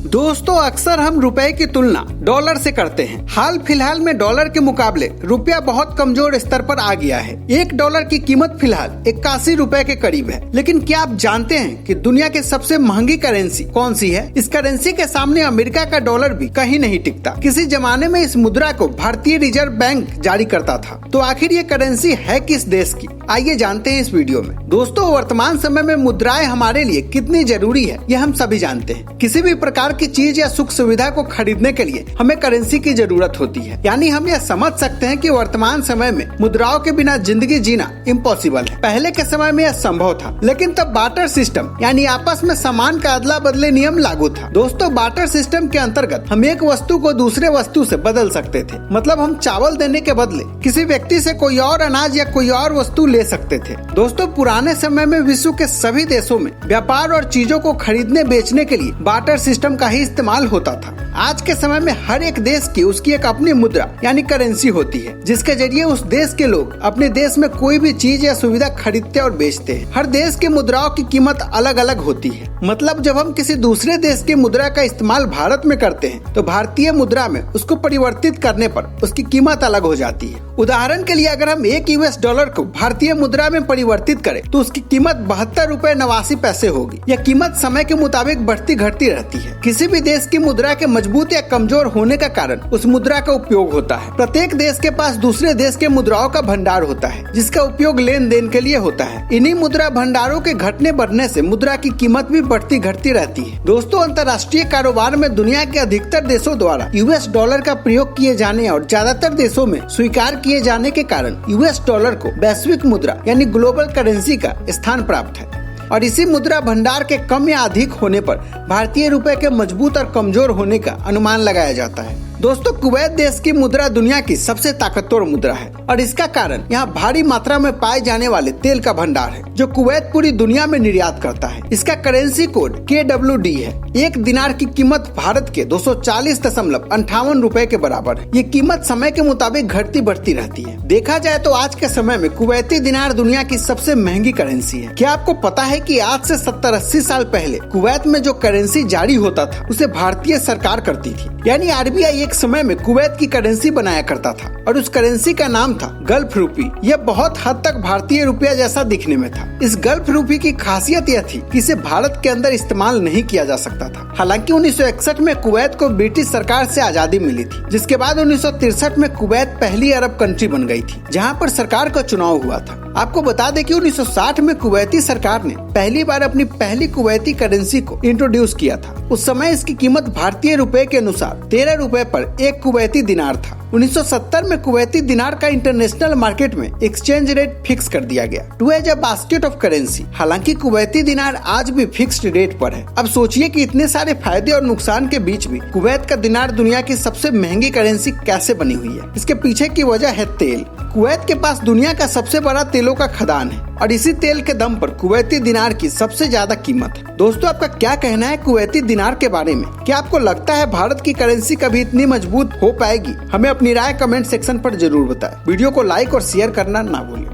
दोस्तों, अक्सर हम रुपए की तुलना डॉलर से करते हैं। हाल फिलहाल में डॉलर के मुकाबले रुपया बहुत कमजोर स्तर पर आ गया है। $1 की कीमत फिलहाल 81 रुपए के करीब है। लेकिन क्या आप जानते हैं कि दुनिया की सबसे महंगी करेंसी कौन सी है? इस करेंसी के सामने अमेरिका का डॉलर भी कहीं नहीं टिकता। किसी जमाने में इस मुद्रा को भारतीय रिजर्व बैंक जारी करता था। तो आखिर ये करेंसी है किस देश की? आइए जानते हैं इस वीडियो में। दोस्तों, वर्तमान समय में मुद्राएं हमारे लिए कितनी जरूरी है, यह हम सभी जानते हैं। किसी भी प्रकार की चीज या सुख सुविधा को खरीदने के लिए हमें करेंसी की जरूरत होती है। यानी हम यह समझ सकते हैं कि वर्तमान समय में मुद्राओं के बिना जिंदगी जीना इम्पॉसिबल है। पहले के समय में यह संभव था, लेकिन तब बार्टर सिस्टम यानी आपस में सामान का अदला बदले नियम लागू था। दोस्तों, बार्टर सिस्टम के अंतर्गत हम एक वस्तु को दूसरे वस्तु से बदल सकते थे। मतलब हम चावल देने के बदले किसी व्यक्ति से कोई और अनाज या कोई और वस्तु ले सकते थे। दोस्तों, पुराने समय में विश्व के सभी देशों में व्यापार और चीजों को खरीदने बेचने के लिए बार्टर सिस्टम का ही इस्तेमाल होता था। आज के समय में हर एक देश की उसकी एक अपनी मुद्रा यानी करेंसी होती है, जिसके जरिए उस देश के लोग अपने देश में कोई भी चीज या सुविधा खरीदते और बेचते हैं। हर देश की मुद्राओं की कीमत अलग अलग होती है। मतलब जब हम किसी दूसरे देश की मुद्रा का इस्तेमाल भारत में करते हैं तो भारतीय मुद्रा में उसको परिवर्तित करने पर उसकी कीमत अलग हो जाती है। उदाहरण के लिए अगर हम $1 को भारतीय मुद्रा में परिवर्तित करें तो उसकी कीमत $72.89 होगी। यह कीमत समय के मुताबिक बढ़ती घटती रहती है। किसी भी देश की मुद्रा के मजबूत या कमजोर होने का कारण उस मुद्रा का उपयोग होता है। प्रत्येक देश के पास दूसरे देश के मुद्राओं का भंडार होता है, जिसका उपयोग लेन देन के लिए होता है। इन्हीं मुद्रा भंडारों के घटने बढ़ने से मुद्रा की कीमत भी बढ़ती घटती रहती है। दोस्तों, अंतर्राष्ट्रीय कारोबार में दुनिया के अधिकतर देशों द्वारा $US का प्रयोग किए जाने और ज्यादातर देशों में स्वीकार किए जाने के कारण $US को वैश्विक मुद्रा यानी ग्लोबल करेंसी का स्थान प्राप्त है। और इसी मुद्रा भंडार के कम या अधिक होने पर भारतीय रुपए के मजबूत और कमजोर होने का अनुमान लगाया जाता है। दोस्तों, कुवैत देश की मुद्रा दुनिया की सबसे ताकतवर मुद्रा है और इसका कारण यहाँ भारी मात्रा में पाए जाने वाले तेल का भंडार है, जो कुवैत पूरी दुनिया में निर्यात करता है। इसका करेंसी कोड KWD है। एक दिनार की कीमत भारत के 240.58 रुपए के बराबर है। ये कीमत समय के मुताबिक घटती बढ़ती रहती है। देखा जाए तो आज के समय में कुवैती दिनार दुनिया की सबसे महंगी करेंसी है। क्या आपको पता है कि आज से 70-80 साल पहले कुवैत में जो करेंसी जारी होता था उसे भारतीय सरकार करती थी। यानी RBI एक समय में कुवैत की करेंसी बनाया करता था और उस करेंसी का नाम था गल्फ रूपी। यह बहुत हद तक भारतीय रुपया जैसा दिखने में था। इस गल्फ रूपी की खासियत यह थी कि इसे भारत के अंदर इस्तेमाल नहीं किया जा सकता था। हालांकि 1961 में कुवैत को ब्रिटिश सरकार से आजादी मिली थी, जिसके बाद 1963 में कुवैत पहली अरब कंट्री बन गई थी, जहां पर सरकार का चुनाव हुआ था। आपको बता दें कि 1960 में कुवैती सरकार ने पहली बार अपनी पहली कुवैती करेंसी को इंट्रोड्यूस किया था। उस समय इसकी कीमत भारतीय रुपए के अनुसार 13 रुपए पर एक कुवैती दिनार था। 1970 में कुवैती दिनार का इंटरनेशनल मार्केट में एक्सचेंज रेट फिक्स कर दिया गया to as a basket of currency. हालांकि कुवैती दिनार आज भी फिक्स्ड रेट पर है। अब सोचिए कि इतने सारे फायदे और नुकसान के बीच भी कुवैत का दिनार दुनिया की सबसे महंगी करेंसी कैसे बनी हुई है? इसके पीछे की वजह है तेल। कुवैत के पास दुनिया का सबसे बड़ा तेलों का खदान है और इसी तेल के दम पर कुवैती दिनार की सबसे ज्यादा कीमत है। दोस्तों, आपका क्या कहना है कुवैती दिनार के बारे में? क्या आपको लगता है भारत की करेंसी कभी इतनी मजबूत हो पाएगी? हमें अपनी राय कमेंट सेक्शन पर जरूर बताएं। वीडियो को लाइक और शेयर करना ना भूलें।